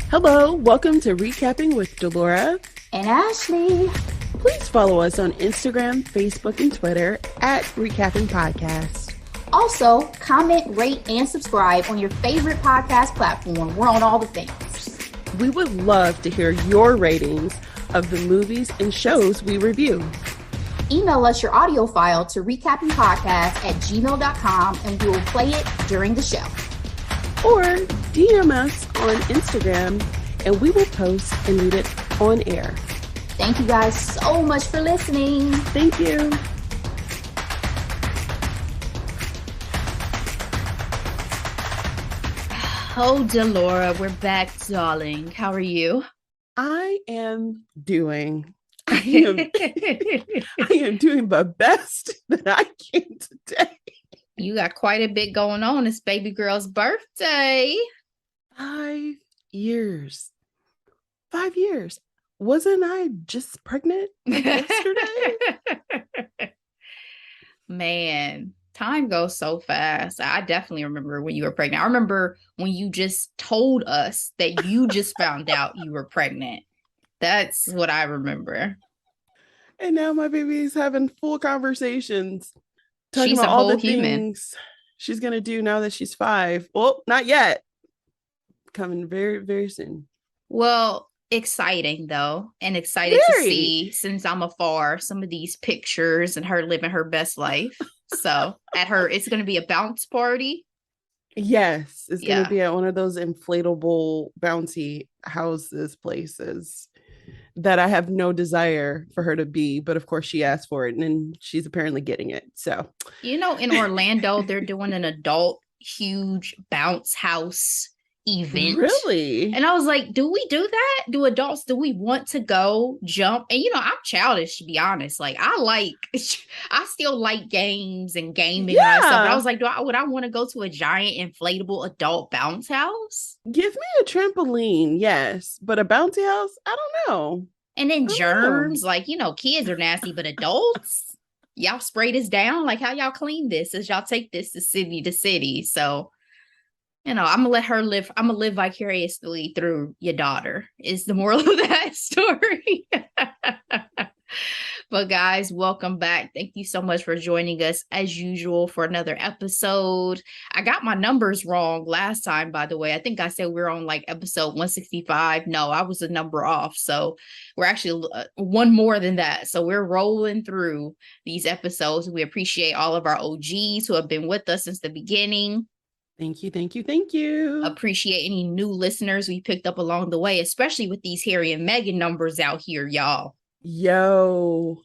Hello, welcome to Recapping with Delora and Ashley. Please follow us on Instagram, Facebook, and Twitter at ReCappin Podcast. Also, comment, rate, and subscribe on your favorite podcast platform. We're on all the things. We would love to hear your ratings of the movies and shows we review. Email us your audio file to recappingpodcast@gmail.com and we will play it during the show. Or DM us on Instagram and we will post and read it on air. Thank you guys so much for listening. Thank you. Oh, Delora, we're back, darling. How are you? I am doing the best that I can today. You got quite a bit going on. It's baby girl's birthday. 5 years. 5 years. Wasn't I just pregnant yesterday? Man, time goes so fast. I definitely remember when you were pregnant. I remember when you just told us that you just found out you were pregnant. That's what I remember. And now my baby's having full conversations. Talking She's about a all whole the human. things she's going to do now that she's 5. Well, not yet. Coming very, very soon. Well, exciting though, and excited to see, since I'm afar, some of these pictures and her living her best life. So it's going to be a bounce party. Yes, it's going to be at one of those inflatable bouncy houses places that I have no desire for her to be, but of course she asked for it and she's apparently getting it. So, in Orlando, they're doing an adult huge bounce house event. Really? And I was like, do we do that? Do we want to go jump? And I'm childish, to be honest. Like I still like games and gaming and stuff. But I was like, would I want to go to a giant inflatable adult bounce house? Give me a trampoline, yes, but a bouncy house, I don't know. And then germs, kids are nasty, but adults, y'all spray this down. Like, how y'all clean this as y'all take this to city? So, I'm gonna let her live. I'm gonna live vicariously through your daughter, is the moral of that story. But guys, welcome back. Thank you so much for joining us as usual for another episode. I got my numbers wrong last time, by the way. I think I said we're on episode 165. No, I was a number off. So we're actually one more than that. So we're rolling through these episodes. We appreciate all of our OGs who have been with us since the beginning. Thank you. Appreciate any new listeners we picked up along the way, especially with these Harry and Meghan numbers out here, y'all. Yo,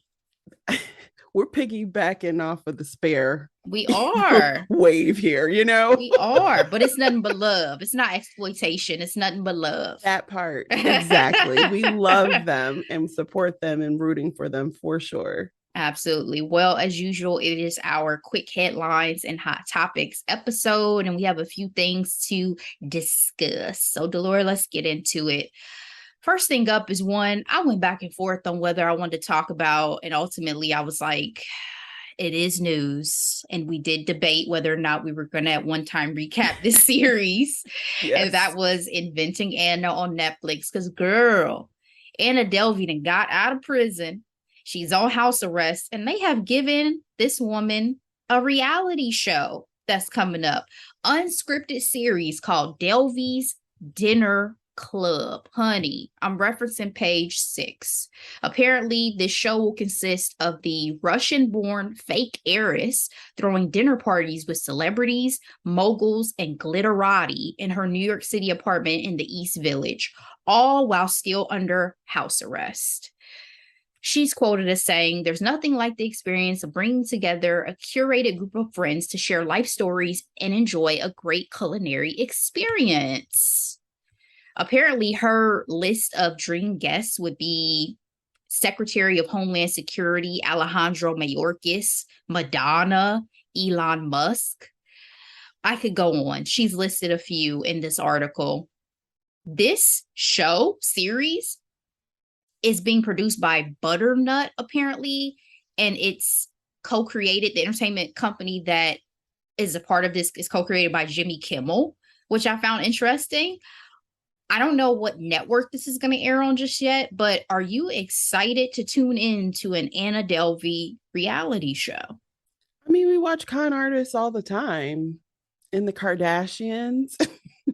we're piggybacking off of the spare. We are wave here, We are, but it's nothing but love. It's not exploitation. It's nothing but love. That part, exactly. We love them and support them and rooting for them for sure. Absolutely. Well, as usual, it is our quick headlines and hot topics episode, and we have a few things to discuss. So, Delora, let's get into it. First thing up is one I went back and forth on whether I wanted to talk about, and ultimately I was like, it is news. And we did debate whether or not we were going to at one time recap this series. Yes. And that was Inventing Anna on Netflix. Because, girl, Anna Delvey done got out of prison. She's on house arrest, and they have given this woman a reality show that's coming up. Unscripted series called Delvey's Dinner Club. Honey, I'm referencing page 6. Apparently, this show will consist of the Russian-born fake heiress throwing dinner parties with celebrities, moguls, and glitterati in her New York City apartment in the East Village, all while still under house arrest. She's quoted as saying, "There's nothing like the experience of bringing together a curated group of friends to share life stories and enjoy a great culinary experience." Apparently, her list of dream guests would be Secretary of Homeland Security Alejandro Mayorkas, Madonna, Elon Musk. I could go on. She's listed a few in this article. This series, is being produced by Butternut, apparently, and it's co-created. The entertainment company that is a part of this is co-created by Jimmy Kimmel, which I found interesting. I don't know what network this is going to air on just yet, but are you excited to tune in to an Anna Delvey reality show? I mean, we watch con artists all the time in the Kardashians.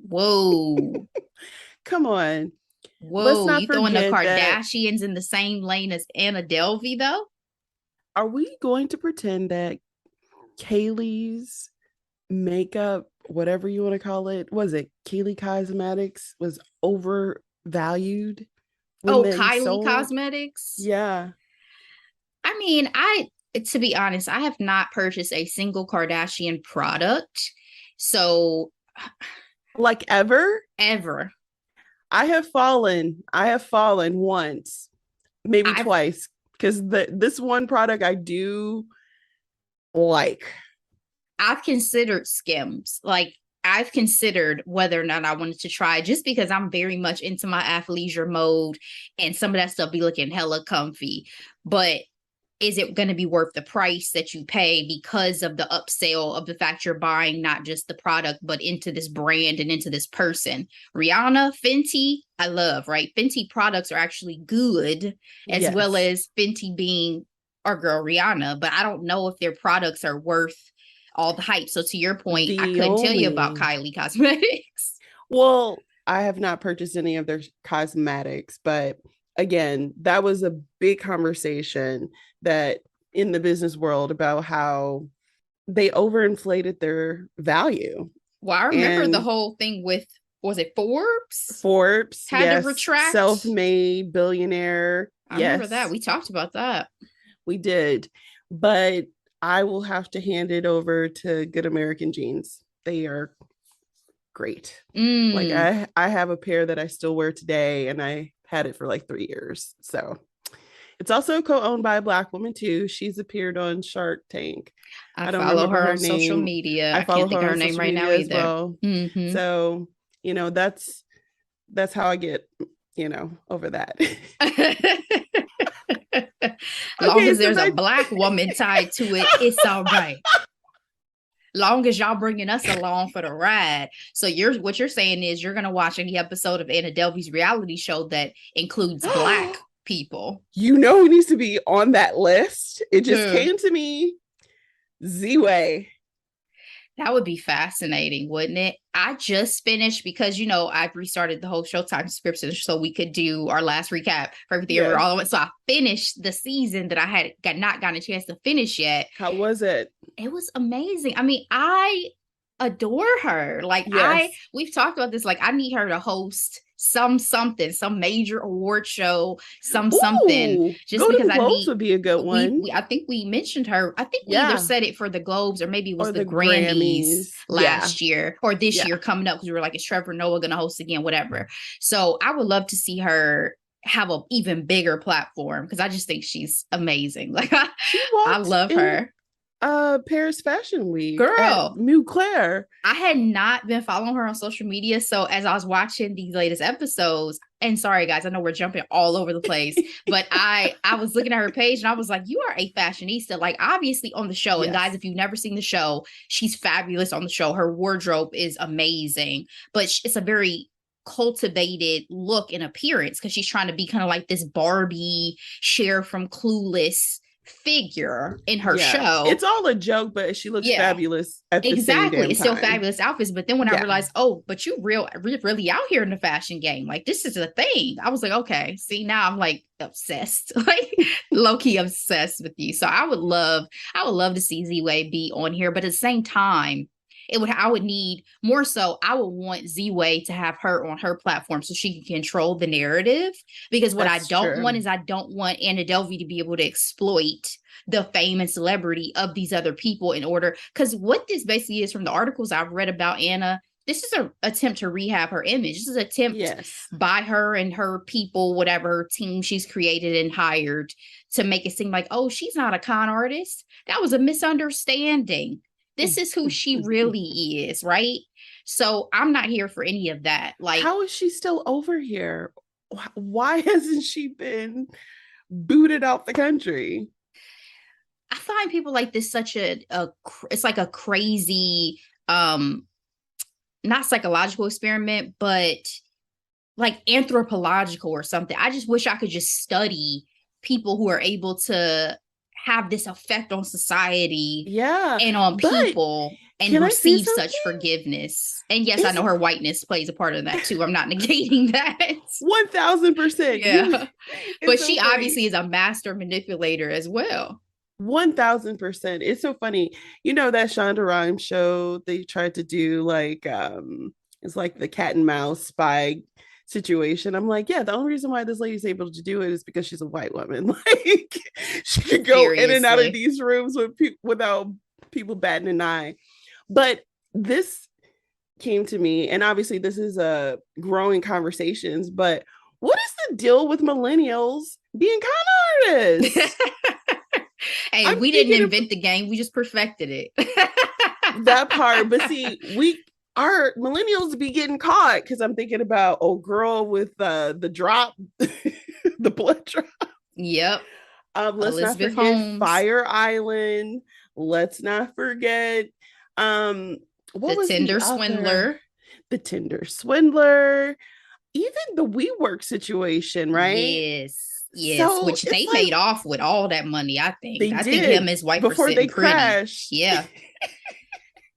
Whoa. Come on. Let's Whoa, not you throwing the forget that. Kardashians in the same lane as Anna Delvey, though? Are we going to pretend that Kaylee's makeup, whatever you want to call it, was it Kaylee Cosmetics, was overvalued when Oh, they Kylie sold? Cosmetics? Yeah. I mean, to be honest, I have not purchased a single Kardashian product. So, Like ever? ever. I have fallen once, maybe twice, because this one product I do like. I've considered Skims. Like, I've considered whether or not I wanted to try, just because I'm very much into my athleisure mode and some of that stuff be looking hella comfy. But is it going to be worth the price that you pay because of the upsell of the fact you're buying not just the product, but into this brand and into this person? Rihanna, Fenty, I love, right? Fenty products are actually good, as well as Fenty being our girl Rihanna, but I don't know if their products are worth all the hype. So to your point, I couldn't tell you about Kylie Cosmetics. Well, I have not purchased any of their cosmetics, but again, that was a big conversation that in the business world about how they overinflated their value. Well, I remember the whole thing with, was it Forbes? Forbes had to retract. Self-made billionaire. I remember that. We talked about that. We did. But I will have to hand it over to Good American Jeans. They are great. Like I have a pair that I still wear today, and I had it for like 3 years. So it's also co-owned by a Black woman too. She's appeared on Shark Tank. I don't follow her on social media. I can't think of her name right now either. Well. Mm-hmm. So, that's how I get, over that. Long as there's a Black woman tied to it, it's all right. Long as y'all bringing us along for the ride. So what you're saying is you're gonna watch any episode of Anna Delvey's reality show that includes Black people. You know who needs to be on that list? It just came to me. Z-Way. That would be fascinating, wouldn't it? I just finished, because I've restarted the whole Showtime subscription so we could do our last recap for everything all of it. So I finished the season that I had not gotten a chance to finish yet. How was it? It was amazing. I mean, I adore her. Like, we've talked about this. Like, I need her to host some major award show, something. Just Go because to the Globes would be a good one. I think we mentioned her. I think we either said it for the Globes or maybe it was the Grammys last year or this year coming up, because we were like, is Trevor Noah going to host again? Whatever. So I would love to see her have an even bigger platform, because I just think she's amazing. Like, I love her. Paris Fashion Week, girl, Mugler. I had not been following her on social media, so as I was watching these latest episodes, and sorry guys, I know we're jumping all over the place, but I was looking at her page and I was like, you are a fashionista, like obviously on the show. And guys, if you've never seen the show, she's fabulous on the show. Her wardrobe is amazing, but it's a very cultivated look and appearance, because she's trying to be kind of like this Barbie Cher from Clueless figure in her show. It's all a joke, but she looks fabulous at the same damn It's time. still fabulous outfits. But then when I realized, but you really out here in the fashion game, like this is a thing, I was like, okay, see, now I'm like obsessed, like low-key obsessed with you. So I would love to see Z-Way be on here, but at the same time, I would need more so. I would want Z-Way to have her on her platform so she can control the narrative. Because what I don't want is I don't want Anna Delvey to be able to exploit the fame and celebrity of these other people in order. Because what this basically is, from the articles I've read about Anna, this is an attempt to rehab her image. This is an attempt by her and her people, whatever team she's created and hired, to make it seem like, oh, she's not a con artist. That was a misunderstanding. This is who she really is, right? So I'm not here for any of that. Like, how is she still over here? Why hasn't she been booted out the country? I find people like this such it's like a crazy, not psychological experiment, but like anthropological or something. I just wish I could just study people who are able to have this effect on society and on people and receive such forgiveness. And yes, I know her whiteness plays a part of that too. I'm not negating that. 1000%. Yeah. But so she funny. Obviously is a master manipulator as well. 1000%. It's so funny. You know that Shonda Rhimes show they tried to do like it's like the cat and mouse spy situation. I'm like, yeah, the only reason why this lady's able to do it is because she's a white woman. Like she could go Seriously. In and out of these rooms without people batting an eye. But this came to me, and obviously this is a growing conversations, but what is the deal with millennials being con artists? Hey, we didn't invent the game, we just perfected it. That part. But see, our millennials be getting caught because I'm thinking about old girl with the drop, the blood drop. Yep. Let's Elizabeth not forget Holmes. Fire Island. Let's not forget what was Tinder swindler. The Tinder swindler. Even the WeWork situation, right? Yes, so which they like, made off with all that money, I think. I think him and his wife before they pretty. crashed. Yeah.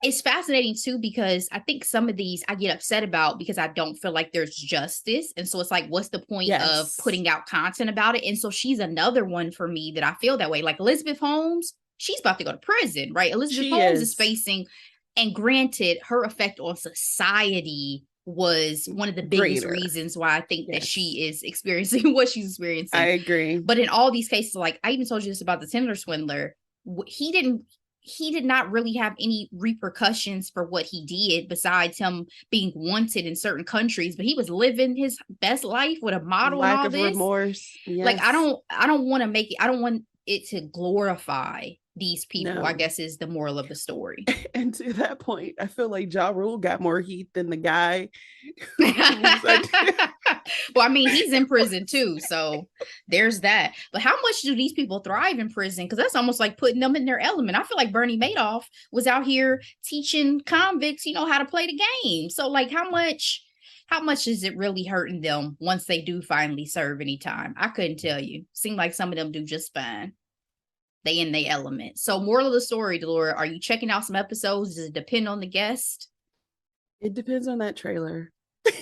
It's fascinating too, because I think some of these I get upset about because I don't feel like there's justice. And so it's like, what's the point of putting out content about it? And so she's another one for me that I feel that way. Like Elizabeth Holmes, she's about to go to prison, right? Elizabeth Holmes is facing, and granted, her effect on society was one of the biggest reasons why I think that she is experiencing what she's experiencing. I agree. But in all these cases, like I even told you this about the Tinder swindler, he did not really have any repercussions for what he did besides him being wanted in certain countries, but he was living his best life with a model and all this. Lack of remorse. Yes. Like I don't want it to glorify these people, no. I guess is the moral of the story. And to that point, I feel like Ja Rule got more heat than the guy. Well, I mean, he's in prison too, so there's that. But how much do these people thrive in prison? Because that's almost like putting them in their element. I feel like Bernie Madoff was out here teaching convicts, how to play the game. So like how much is it really hurting them once they do finally serve any time? I couldn't tell you. Seemed like some of them do just fine. They in their element. So moral of the story, Delora, are you checking out some episodes? Does it depend on the guest? It depends on that trailer.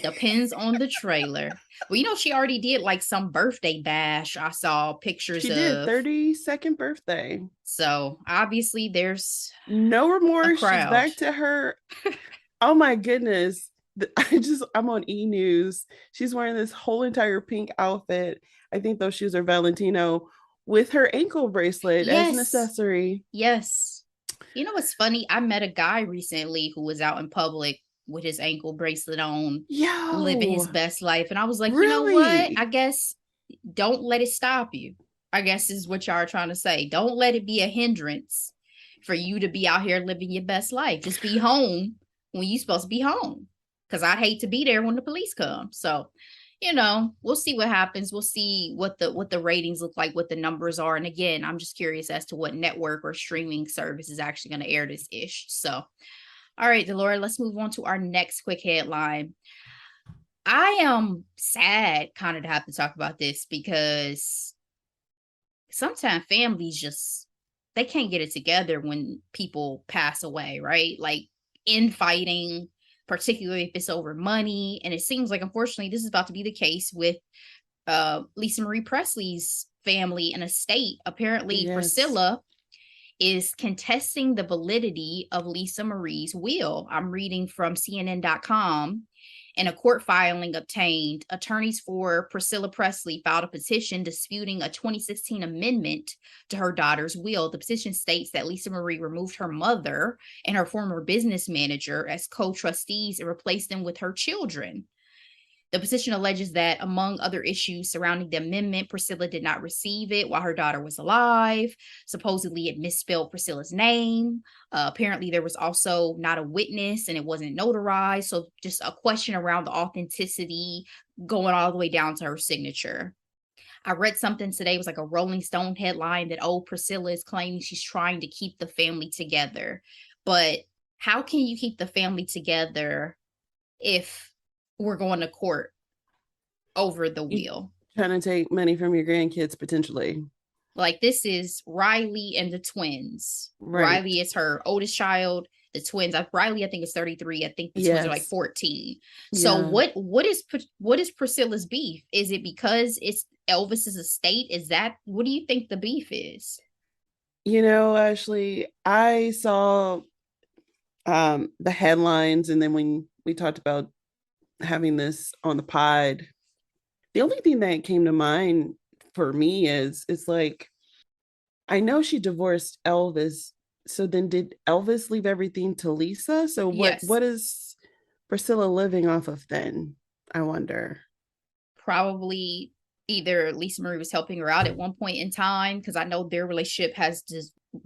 Depends on the trailer. Well, she already did like some birthday bash. I saw pictures of. She did 32nd birthday. So obviously there's no remorse. She's back to her. Oh my goodness. I'm on E! News. She's wearing this whole entire pink outfit. I think those shoes are Valentino, with her ankle bracelet as an accessory. Yes. You know what's funny? I met a guy recently who was out in public with his ankle bracelet on, living his best life. And I was like, really? You know what? I guess don't let it stop you. I guess is what y'all are trying to say. Don't let it be a hindrance for you to be out here living your best life. Just be home when you're supposed to be home. Because I'd hate to be there when the police come. So, we'll see what happens. We'll see what the ratings look like, what the numbers are. And again, I'm just curious as to what network or streaming service is actually going to air this ish. So, all right, Delora, let's move on to our next quick headline. I am sad kind of to have to talk about this because sometimes families they can't get it together when people pass away, right? Like infighting, particularly if it's over money. And it seems like, unfortunately, this is about to be the case with Lisa Marie Presley's family and estate. Apparently, Priscilla is contesting the validity of Lisa Marie's will. I'm reading from CNN.com. In a court filing obtained, attorneys for Priscilla Presley filed a petition disputing a 2016 amendment to her daughter's will. The petition states that Lisa Marie removed her mother and her former business manager as co-trustees and replaced them with her children. The petition alleges that, among other issues surrounding the amendment, Priscilla did not receive it while her daughter was alive. Supposedly, it misspelled Priscilla's name. Apparently, there was also not a witness and it wasn't notarized. So just a question around the authenticity going all the way down to her signature. I read something today, it was like a Rolling Stone headline that, Priscilla is claiming she's trying to keep the family together. But how can you keep the family together if we're going to court over the You wheel. trying to take money from your grandkids potentially. Like, this is Riley and the twins. Right. Riley is her oldest child. The twins, Riley, I think, is 33. I think the twins are like 14. So what is Priscilla's beef? Is it because it's Elvis's estate? Is that, what do you think the beef is? You know, Ashley, I saw the headlines, and then when we talked about having this on the pod, the only thing that came to mind for me is it's like, I know she divorced Elvis. So then did Elvis leave everything to Lisa? So what is Priscilla living off of then? I wonder. Probably either Lisa Marie was helping her out at one point in time, because I know their relationship has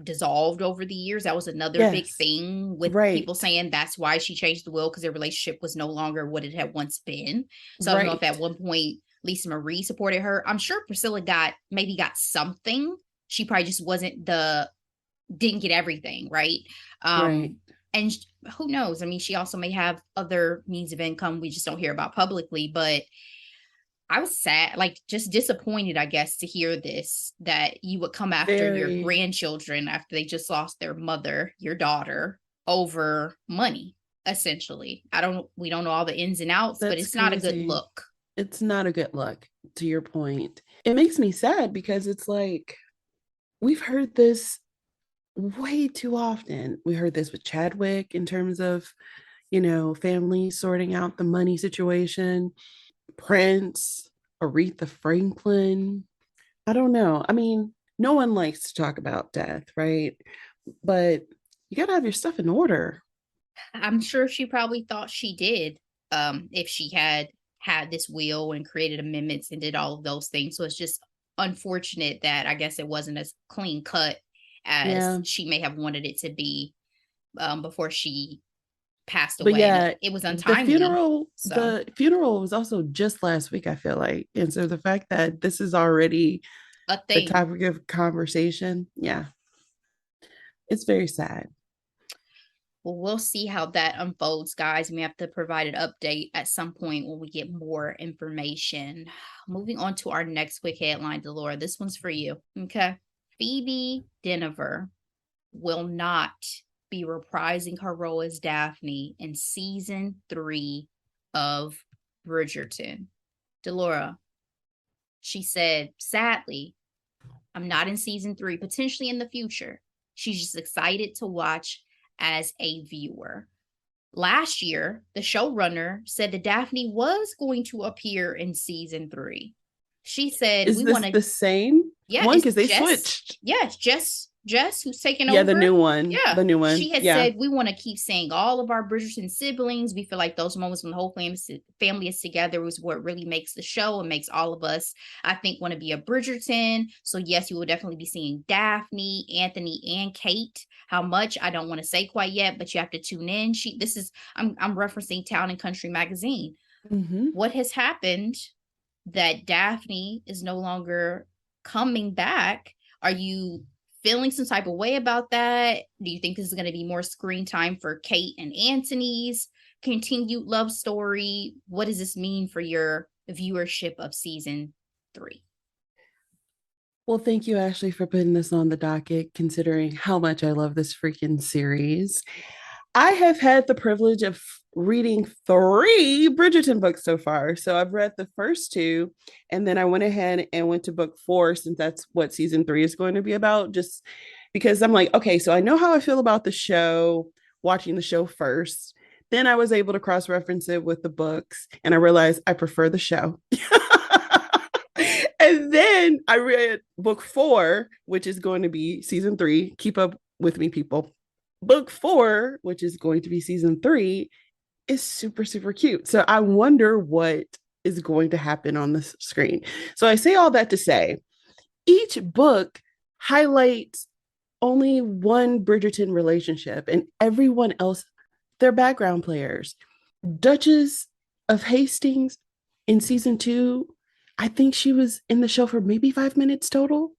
dissolved over the years. That was another big thing with people saying that's why she changed the will, because their relationship was no longer what it had once been. So I don't know if at one point Lisa Marie supported her. I'm sure Priscilla got something. She probably just didn't get everything, right? And who knows? I mean, she also may have other means of income we just don't hear about publicly, but I was sad, like just disappointed, I guess, to hear this, that you would come after your grandchildren after they just lost their mother, your daughter, over money, essentially. We don't know all the ins and outs, but it's not a good look. It's not a good look, to your point. It makes me sad because it's like, we've heard this way too often. We heard this with Chadwick in terms of, you know, family sorting out the money situation. Prince, Aretha Franklin. I don't know. I mean, no one likes to talk about death, right? But you got to have your stuff in order. I'm sure she probably thought she did, if she had this will and created amendments and did all of those things. So it's just unfortunate that I guess it wasn't as clean cut as she may have wanted it to be, before she passed away. But yeah, it was untimely. The funeral was also just last week, I feel like. And so the fact that this is already a topic of conversation, it's very sad. Well, we'll see how that unfolds, guys. We have to provide an update at some point when we get more information. Moving on to our next quick headline, Delora. This one's for you. Okay. Phoebe Dynevor will not be reprising her role as Daphne in season 3 of Bridgerton. Delora, she said, sadly, I'm not in season 3, potentially in the future. She's just excited to watch as a viewer. Last year, the showrunner said that Daphne was going to appear in season 3. She said, "Is this the same one? Because they switched." Yeah, it's Jess, who's taking over. Yeah, the new one. Yeah, the new one. She had said, we want to keep seeing all of our Bridgerton siblings. We feel like those moments when the whole family is together is what really makes the show and makes all of us, I think, want to be a Bridgerton. So yes, you will definitely be seeing Daphne, Anthony, and Kate. How much, I don't want to say quite yet, but you have to tune in. I'm referencing Town and Country magazine. Mm-hmm. What has happened that Daphne is no longer coming back? Are you feeling some type of way about that? Do you think this is going to be more screen time for Kate and Anthony's continued love story? What does this mean for your viewership of season 3? Well, thank you, Ashley, for putting this on the docket, considering how much I love this freaking series. I have had the privilege of reading 3 Bridgerton books so far. So I've read the first 2, and then I went ahead and went to book 4, since that's what season 3 is going to be about, just because I'm like, okay, so I know how I feel about the show, watching the show first. Then I was able to cross-reference it with the books, and I realized I prefer the show. And then I read book 4, which is going to be season 3. Keep up with me, people. Book 4, which is going to be season 3, is super, super cute. So I wonder what is going to happen on the screen. So I say all that to say, each book highlights only one Bridgerton relationship, and everyone else, they're background players. Duchess of Hastings in season 2, I think she was in the show for maybe 5 minutes total.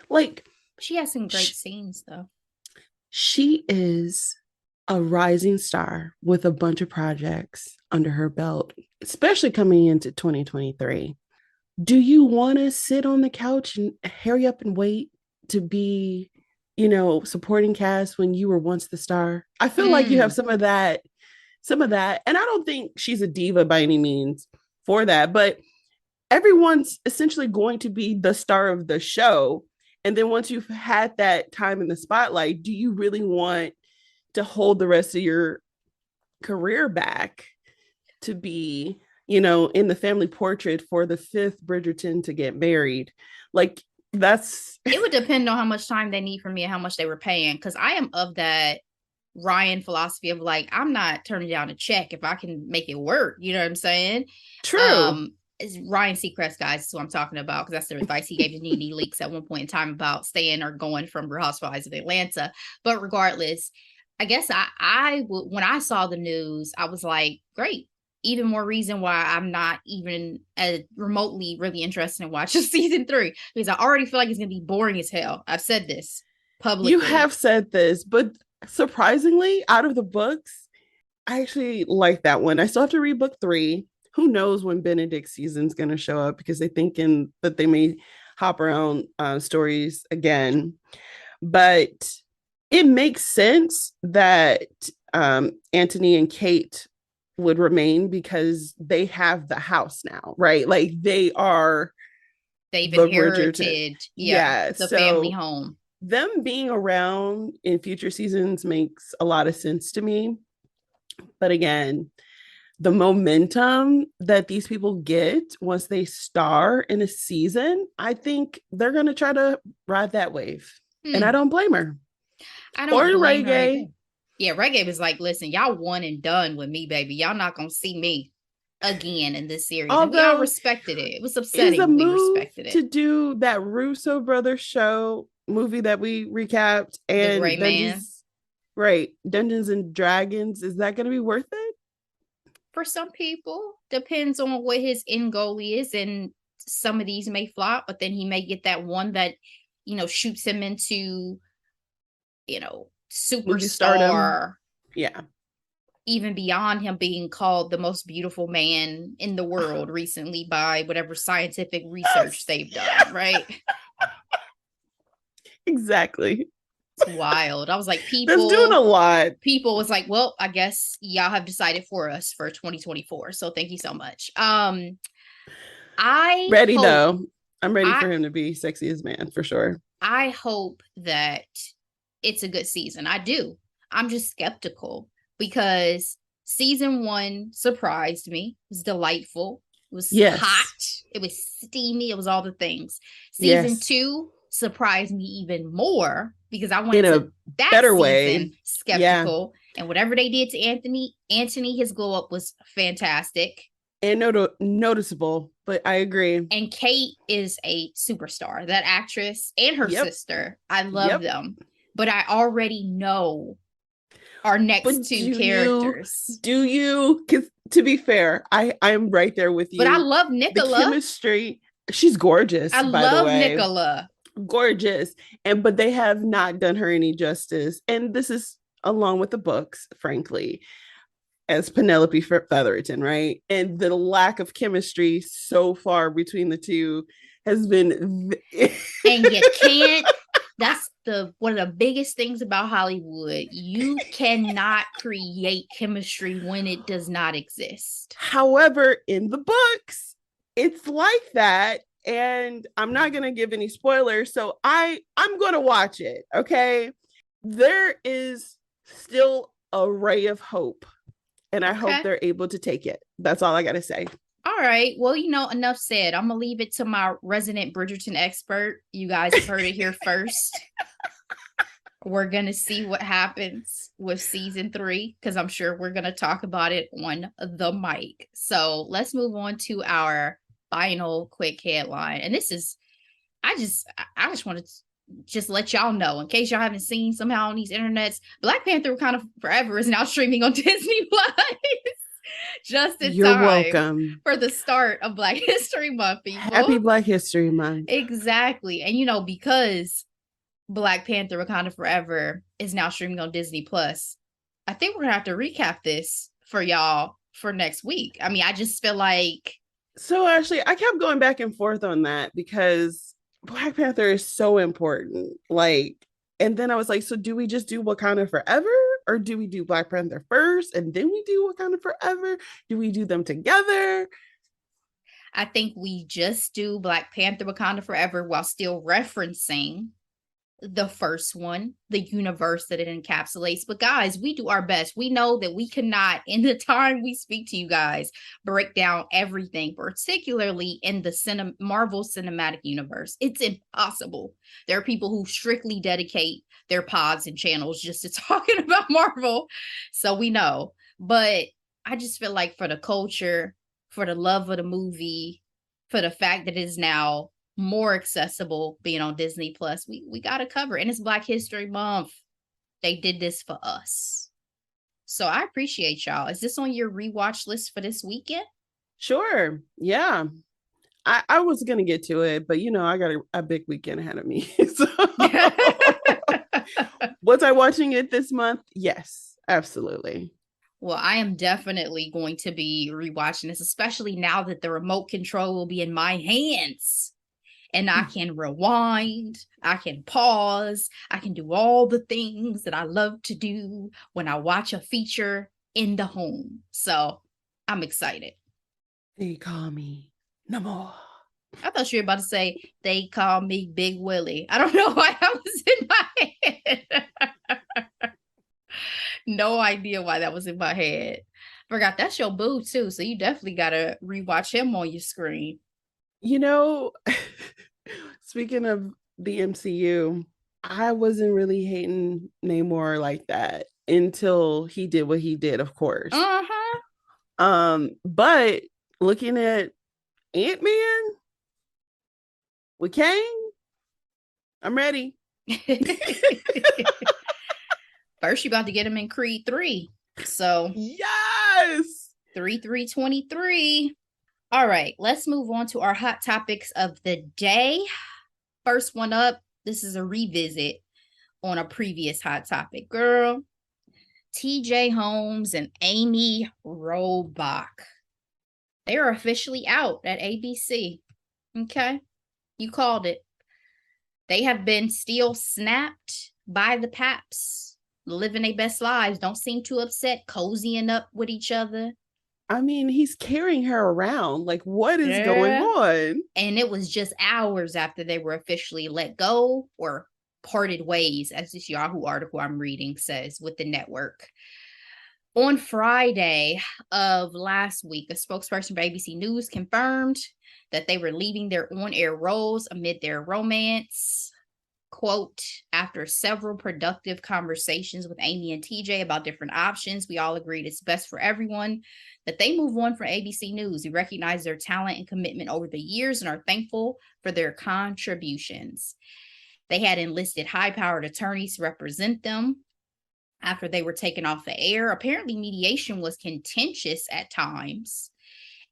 Like, she has some great scenes, though. She is a rising star with a bunch of projects under her belt, especially coming into 2023. Do you want to sit on the couch and hurry up and wait to be, supporting cast when you were once the star? I feel like you have some of that. And I don't think she's a diva by any means for that, but everyone's essentially going to be the star of the show. And then once you've had that time in the spotlight, do you really want to hold the rest of your career back to be, in the family portrait for the fifth Bridgerton to get married? Like, it would depend on how much time they need from me and how much they were paying. Because I am of that Ryan philosophy of like, I'm not turning down a check if I can make it work. You know what I'm saying? True. It's Ryan Seacrest, guys, is who I'm talking about, because that's the advice he gave to NeNe Leakes at one point in time about staying or going from Real Housewives of Atlanta. But regardless, I guess I when I saw the news, I was like, great. Even more reason why I'm not even remotely really interested in watching season 3, because I already feel like it's going to be boring as hell. I've said this publicly. You have said this, but surprisingly, out of the books, I actually like that one. I still have to read book 3. Who knows when Benedict's season's going to show up, because they're thinking that they may hop around stories again. But it makes sense that Anthony and Kate would remain because they have the house now, right? Like they've inherited the family home. Them being around in future seasons makes a lot of sense to me. But again, the momentum that these people get once they star in a season, I think they're going to try to ride that wave. And I don't blame her. I don't blame Reggae. Yeah, Reggae was like, listen, y'all one and done with me, baby. Y'all not going to see me again in this series. Although, and we all respected it. It was upsetting. We respected it. To do that Russo Brothers show movie that we recapped and Dungeons and Dragons, is that going to be worth it? For some people, depends on what his end goal is, and some of these may flop, but then he may get that one that, shoots him into, superstar. Yeah. Even beyond him being called the most beautiful man in the world recently by whatever scientific research they've done, right? Exactly. It's wild. I was like, people that's doing a lot. People was like, well, I guess y'all have decided for us for 2024. So thank you so much. I'm ready for him to be Sexiest Man for sure. I hope that it's a good season. I do. I'm just skeptical because season 1 surprised me. It was delightful. It was hot. It was steamy. It was all the things. Season 2 surprised me even more because I went into that better way skeptical. And whatever they did to Anthony, his glow up was fantastic and noticeable. But I agree. And Kate is a superstar. That actress and her sister, I love them. But I already know our next two characters. Do you? Because to be fair, I'm right there with you. But I love Nicola. The chemistry. She's gorgeous. I love Nicola. Gorgeous. But they have not done her any justice. And this is along with the books, frankly, as Penelope Featherton, right? And the lack of chemistry so far between the two has been and you can't. That's one of the biggest things about Hollywood. You cannot create chemistry when it does not exist. However, in the books, it's like that. And I'm not going to give any spoilers. So I'm going to watch it. Okay. There is still a ray of hope. And I hope they're able to take it. That's all I got to say. All right. Well, enough said. I'm going to leave it to my resident Bridgerton expert. You guys have heard it here first. We're going to see what happens with season 3, because I'm sure we're going to talk about it on the mic. So let's move on to our final quick headline. And this is, I just want to just let y'all know, in case y'all haven't seen somehow on these internets, Black Panther Wakanda Forever is now streaming on Disney Plus. Just in You're time welcome for the start of Black History Month, people. Happy Black History Month. Exactly. And because Black Panther Wakanda Forever is now streaming on Disney Plus, I think we're gonna have to recap this for y'all for next week. I mean, I just feel like. So actually, I kept going back and forth on that because Black Panther is so important. Like, and then I was like, so do we just do Wakanda Forever? Or do we do Black Panther first and then we do Wakanda Forever? Do we do them together? I think we just do Black Panther Wakanda Forever while still referencing the first one, the universe that it encapsulates. But guys, we do our best. We know that we cannot, in the time we speak to you guys, break down everything, particularly in the Marvel Cinematic Universe. It's impossible. There are people who strictly dedicate their pods and channels just to talking about Marvel. So we know. But I just feel like for the culture, for the love of the movie, for the fact that it is now more accessible being on Disney Plus, we got to cover it. And it's Black History Month. They did this for us. So I appreciate y'all. Is this on your rewatch list for this weekend? Sure. Yeah. I was going to get to it, but I got a big weekend ahead of me. So was I watching it this month? Yes, absolutely. Well, I am definitely going to be rewatching this, especially now that the remote control will be in my hands. And I can rewind, I can pause, I can do all the things that I love to do when I watch a feature in the home. So I'm excited. They call me Namor. I thought you were about to say, they call me Big Willie. I don't know why that was in my head. No idea why that was in my head. Forgot that's your boo too. So you definitely got to rewatch him on your screen. Speaking of the MCU, I wasn't really hating Namor like that until he did what he did, of course. But looking at Ant-Man with Kang, I'm ready. First, you about to get him in Creed 3. So yes, 3/3/23. All right, let's move on to our hot topics of the day. First one up, this is a revisit on a previous hot topic. Girl, TJ Holmes and Amy Robach. They are officially out at ABC. Okay, you called it. They have been still snapped by the paps, living their best lives, don't seem too upset, cozying up with each other. I mean, he's carrying her around. Like, what is going on? And it was just hours after they were officially let go or parted ways, as this Yahoo article I'm reading says, with the network. On Friday of last week, a spokesperson for ABC News confirmed that they were leaving their on-air roles amid their romance. Quote, after several productive conversations with Amy and TJ about different options, we all agreed it's best for everyone that they move on from ABC News. We recognize their talent and commitment over the years and are thankful for their contributions. They had enlisted high-powered attorneys to represent them after they were taken off the air. Apparently, mediation was contentious at times,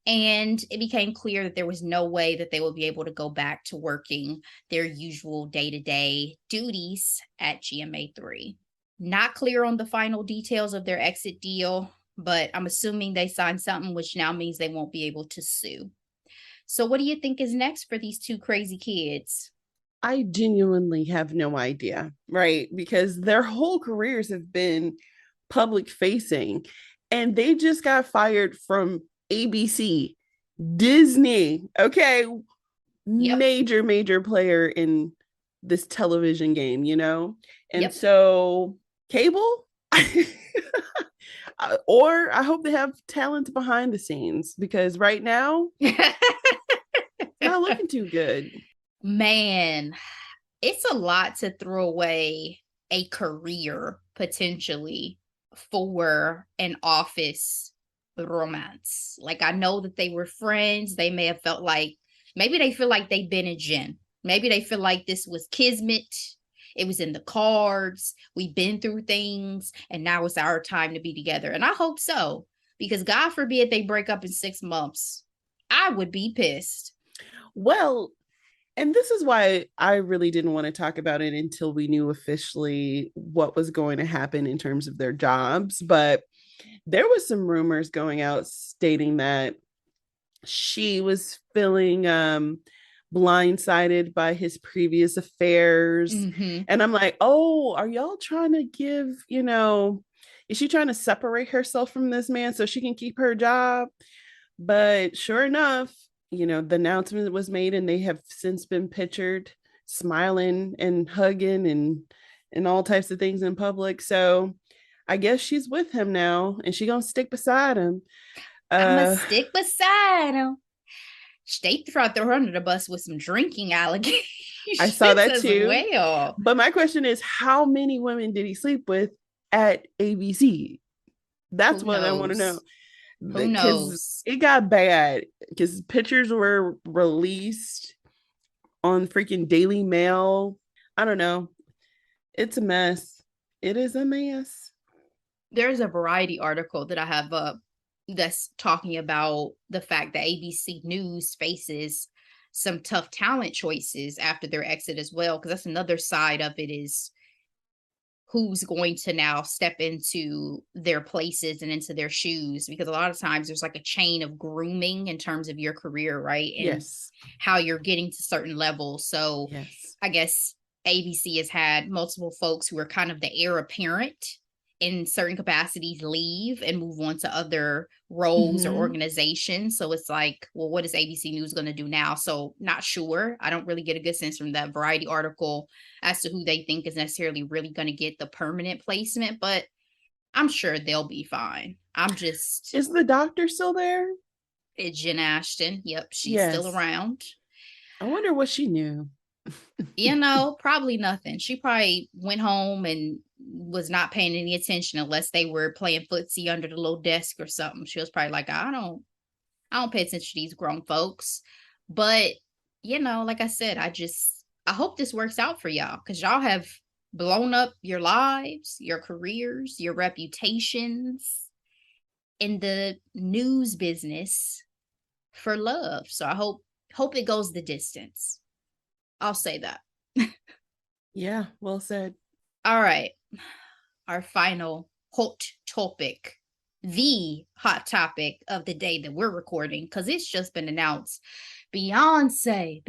and it became clear that there was no way that they would be able to go back to working their usual day-to-day duties at GMA3. Not clear on the final details of their exit deal, but I'm assuming they signed something, which now means they won't be able to sue. So what do you think is next for these two crazy kids? I genuinely have no idea, right? Because their whole careers have been public facing, and they just got fired from ABC, Disney, okay? Yep. Major player in this television game, And so cable, or I hope they have talent behind the scenes, because right now, it's not looking too good. Man, it's a lot to throw away a career potentially for an office romance. Like, I know that they were friends. They may have felt like, maybe they feel like they've been a Jen. Maybe they feel like this was kismet. It was in the cards. We've been through things, and now it's our time to be together. And I hope so, because God forbid they break up in 6 months. I would be pissed. Well, And this is why I really didn't want to talk about it until we knew officially what was going to happen in terms of their jobs. But there was some rumors going out stating that she was feeling blindsided by his previous affairs. Mm-hmm. And I'm like, oh, are y'all trying to give, is she trying to separate herself from this man so she can keep her job? But sure enough, the announcement was made and they have since been pictured smiling and hugging and all types of things in public. So I guess she's with him now and she gonna stick beside him. I'm gonna stick beside him. They tried to throw her under the bus with some drinking allegations. I saw that too. Well. But my question is, how many women did he sleep with at ABC? That's what I want to know. Who knows? It got bad because pictures were released on freaking Daily Mail. I don't know. It's a mess. It is a mess. There's a Variety article that I have up that's talking about the fact that ABC News faces some tough talent choices after their exit as well, because that's another side of it, is who's going to now step into their places and into their shoes, because a lot of times there's like a chain of grooming in terms of your career, right? And yes, how you're getting to certain levels. So yes. I guess ABC has had multiple folks who are kind of the heir apparent in certain capacities leave and move on to other roles or organizations. So it's like, well, what is ABC News going to do now? So not sure. I don't really get a good sense from that Variety article as to who they think is necessarily really going to get the permanent placement, but I'm sure they'll be fine. Is the doctor still there? It's Jen Ashton. Yep. She's still around. I wonder what she knew. Probably nothing. She probably went home and was not paying any attention unless they were playing footsie under the little desk or something. She was probably like, I don't pay attention to these grown folks. But, like I said, I hope this works out for y'all, because y'all have blown up your lives, your careers, your reputations in the news business for love. So I hope it goes the distance. I'll say that. Yeah, well said. All right. Our final hot topic, the hot topic of the day that we're recording, because it's just been announced. Beyonce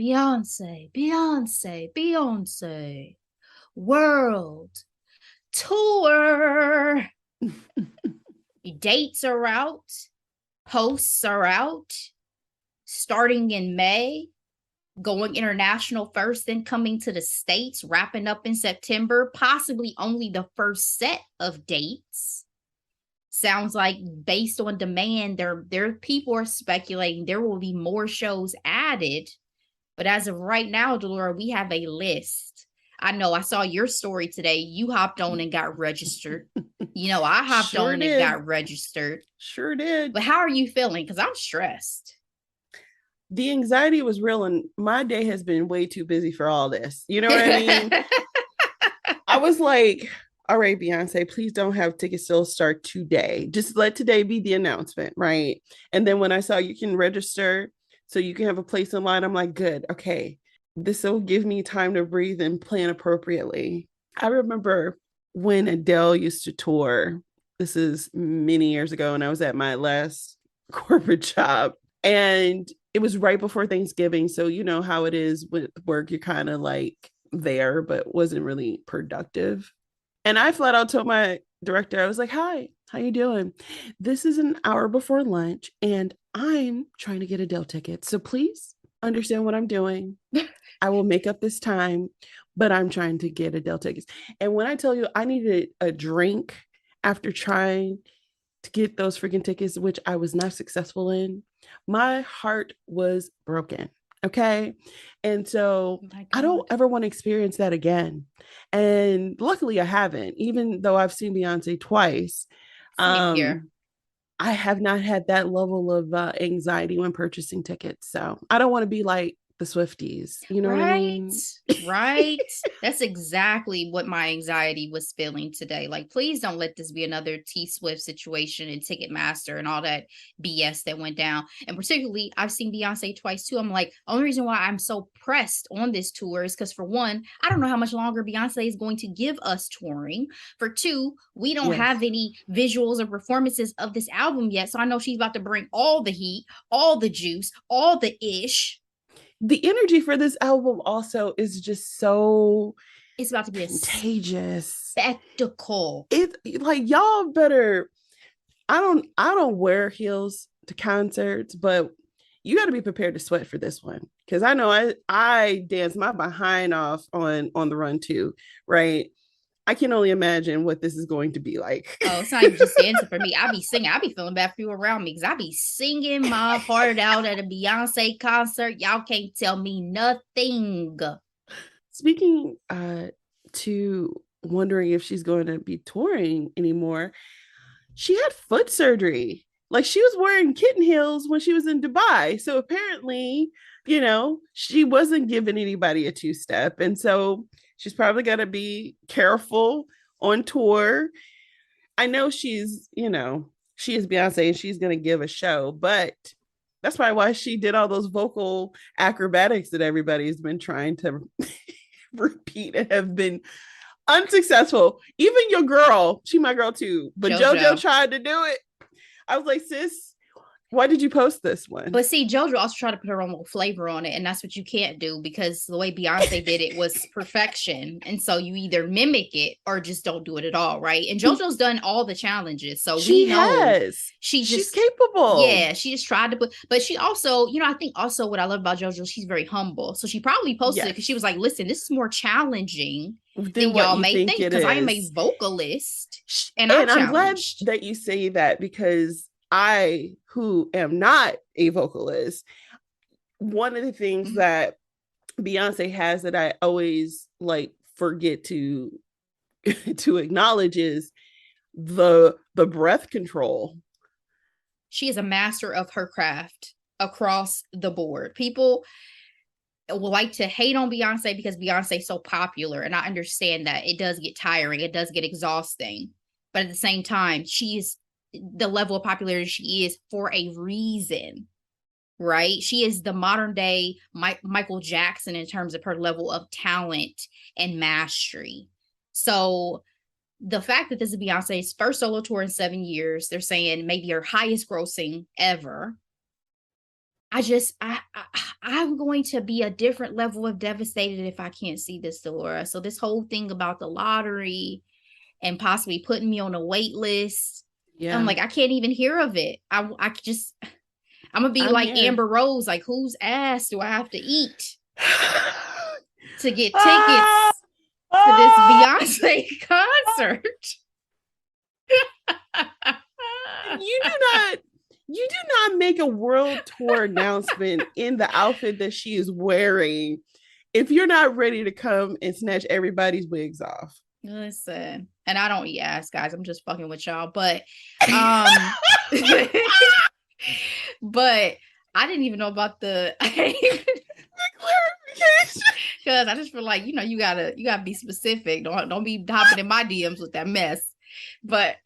World Tour. Dates are out. Posts are out. Starting in May. Going international first, then coming to the States, wrapping up in September, possibly only the first set of dates. Sounds like based on demand, there people are speculating there will be more shows added. But as of right now, Delora, we have a list. I know I saw your story today. You hopped on and got registered. I hopped on and got registered. Sure did. But how are you feeling? Because I'm stressed. The anxiety was real, and my day has been way too busy for all this. You know what I mean? I was like, all right, Beyonce, please don't have ticket sales start today. Just let today be the announcement, right? And then when I saw you can register so you can have a place in line, I'm like, good, okay. This will give me time to breathe and plan appropriately. I remember when Adele used to tour. This is many years ago, and I was at my last corporate job. And it was right before Thanksgiving. So you know how it is with work. You're kind of like there, but wasn't really productive. And I flat out told my director, I was like, hi, how you doing? This is an hour before lunch and I'm trying to get Adele tickets. So please understand what I'm doing. I will make up this time, but I'm trying to get Adele tickets. And when I tell you I needed a drink after trying to get those freaking tickets, which I was not successful in, my heart was broken. Okay. And so I don't ever want to experience that again. And luckily I haven't, even though I've seen Beyonce twice. I have not had that level of anxiety when purchasing tickets. So I don't want to be like the Swifties. You know right, what I mean? Right. That's exactly what my anxiety was feeling today. Like, please don't let this be another T Swift situation and Ticketmaster and all that BS that went down. And particularly, I've seen Beyonce twice too. I'm like, only reason why I'm so pressed on this tour is because, for one, I don't know how much longer Beyonce is going to give us touring. For two, we don't have any visuals or performances of this album yet. So I know she's about to bring all the heat, all the juice, all the ish. The energy for this album also is just so, it's about to be contagious. Spectacle. It like, y'all better, I don't wear heels to concerts, but you got to be prepared to sweat for this one, because I know I danced my behind off on the run too, right? I can only imagine what this is going to be like. Oh, it's not even just dancing for me. I be singing. I be feeling bad for people around me because I be singing my heart out at a Beyonce concert. Y'all can't tell me nothing. Speaking to wondering if she's going to be touring anymore, she had foot surgery. Like, she was wearing kitten heels when she was in Dubai. So apparently, she wasn't giving anybody a two-step. And so she's probably got to be careful on tour. I know she is Beyonce and she's going to give a show, but that's probably why she did all those vocal acrobatics that everybody's been trying to repeat and have been unsuccessful. Even your girl, she my girl too, but JoJo tried to do it. I was like, sis, why did you post this one? But see, JoJo also tried to put her own little flavor on it, and that's what you can't do, because the way Beyonce did it was perfection. And so you either mimic it or just don't do it at all, right? And JoJo's done all the challenges, so we know she's capable. Yeah, she just tried to put, but she also, I think also what I love about JoJo, she's very humble. So she probably posted it because she was like, listen, this is more challenging than y'all may think, because I am a vocalist. And I'm glad that you say that, because I, who am not a vocalist, one of the things that Beyonce has that I always forget to acknowledge is the breath control. She is a master of her craft across the board. People will like to hate on Beyonce because Beyonce is so popular, and I understand that it does get tiring, it does get exhausting, but at the same time, she is the level of popularity she is for a reason, right? She is the modern day Michael Jackson in terms of her level of talent and mastery. So the fact that this is Beyonce's first solo tour in 7 years, they're saying maybe her highest grossing ever. I'm going to be a different level of devastated if I can't see this, Delora. So this whole thing about the lottery and possibly putting me on a wait list, I'm like, I can't even hear of it. I'm gonna be like here. Amber Rose, like, whose ass do I have to eat to get tickets to this Beyonce concert? You do not make a world tour announcement in the outfit that she is wearing if you're not ready to come and snatch everybody's wigs off. Listen, and I don't guys, I'm just fucking with y'all, but but I didn't even know about the clarification, because I just feel like, you gotta be specific. Don't be hopping in my DMs with that mess. But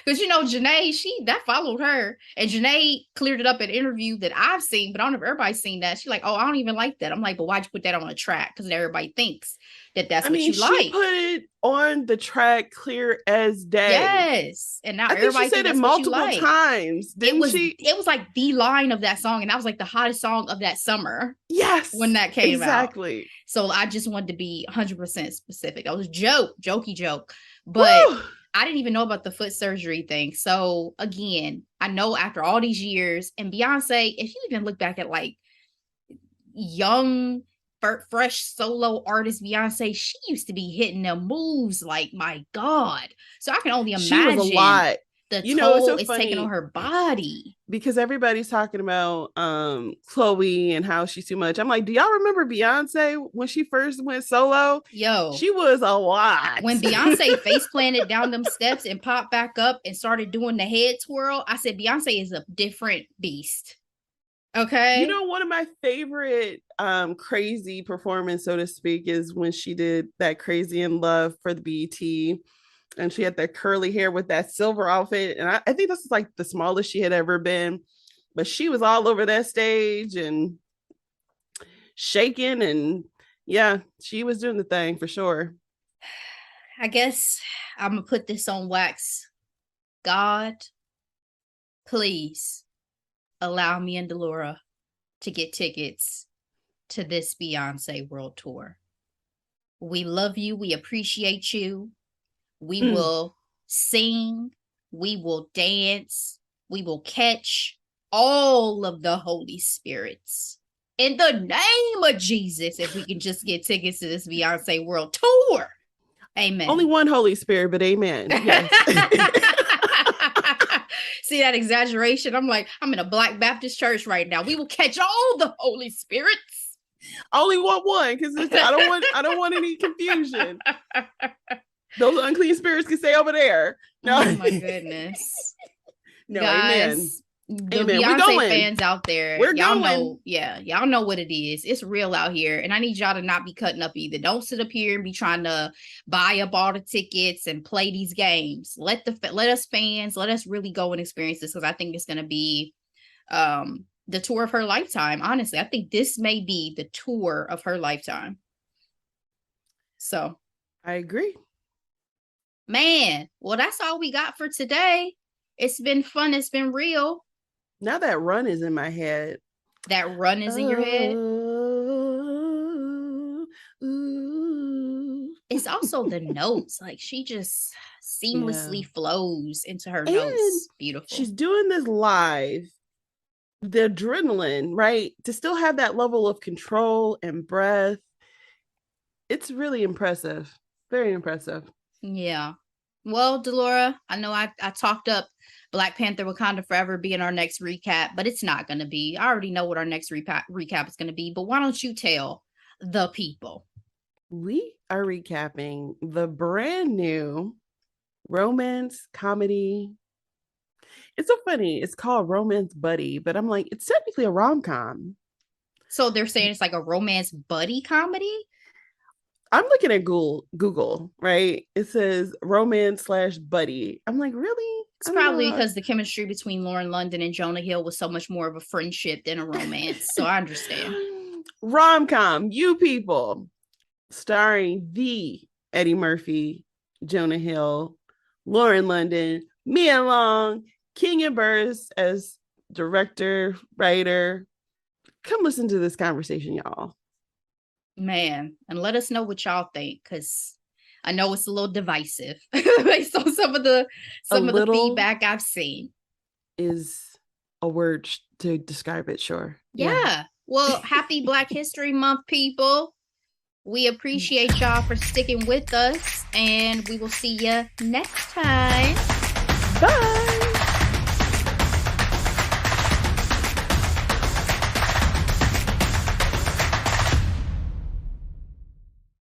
because Janae, that followed her, and Janae cleared it up in an interview that I've seen, but I don't know if everybody's seen that. She's like, oh, I don't even like that. I'm like, but why'd you put that on a track? Because everybody thinks that's what you like. She put it on the track clear as day. Yes, and now everybody said it multiple times. Didn't she? It was like the line of that song, and that was like the hottest song of that summer. Yes, when that came out. Exactly. So I just wanted to be 100% specific. That was jokey joke, but. Woo! I didn't even know about the foot surgery thing. So again, I know after all these years, and Beyonce, if you even look back at like young, fresh solo artist Beyonce, she used to be hitting them moves like, my God. So I can only imagine she was a lot. The toll it's taking on her body. Because everybody's talking about Chloe and how she's too much. I'm like, do y'all remember Beyonce when she first went solo? Yo, she was a lot. When Beyonce face planted down them steps and popped back up and started doing the head twirl, I said Beyonce is a different beast. Okay. You know, one of my favorite crazy performance, so to speak, is when she did that Crazy in Love for the BET. And she had that curly hair with that silver outfit. And I think this is like the smallest she had ever been. But she was all over that stage and shaking. And yeah, she was doing the thing for sure. I guess I'm going to put this on wax. God, please allow me and Delora to get tickets to this Beyonce world tour. We love you. We appreciate you. We will sing. We will dance. We will catch all of the Holy Spirits. In the name of Jesus, if we can just get tickets to this Beyonce world tour. Amen. Only one Holy Spirit, but amen. Yes. See that exaggeration? I'm like, I'm in a Black Baptist church right now. We will catch all the Holy Spirits. Only want one, because I don't want any confusion. Those unclean spirits can stay over there. No. Oh my goodness. No, guys, amen. The amen. Beyonce fans out there, y'all know, y'all know what it is. It's real out here, and I need y'all to not be cutting up either. Don't sit up here and be trying to buy up all the tickets and play these games. Let us fans, let us really go and experience this, because I think it's going to be the tour of her lifetime. Honestly, I think this may be the tour of her lifetime. So I agree. Man, well, that's all we got for today. It's been fun. It's been real. Now that run is in my head. That run is in your head. It's also the notes. Like, she just seamlessly flows into her notes. Beautiful. She's doing this live. The adrenaline, right? To still have that level of control and breath. It's really impressive. Very impressive. Yeah. Well, Delora, I know I talked up Black Panther Wakanda Forever being our next recap, but it's not going to be. I already know what our next recap is going to be, but why don't you tell the people? We are recapping the brand new romance comedy. It's so funny. It's called Romance Buddy, but I'm like, it's technically a rom-com. So they're saying it's like a romance buddy comedy? I'm looking at Google, right? It says romance/buddy. I'm like, really? It's probably because the chemistry between Lauren London and Jonah Hill was so much more of a friendship than a romance. So I understand. Rom-com, you people, starring the Eddie Murphy, Jonah Hill, Lauren London, Mia Long, Kenya Burris as director, writer. Come listen to this conversation, y'all. Man, and let us know what y'all think, because I know it's a little divisive based on some of the feedback I've seen. Is a word to describe it, sure. Yeah. Well, happy Black History Month, people. We appreciate y'all for sticking with us, and we will see you next time.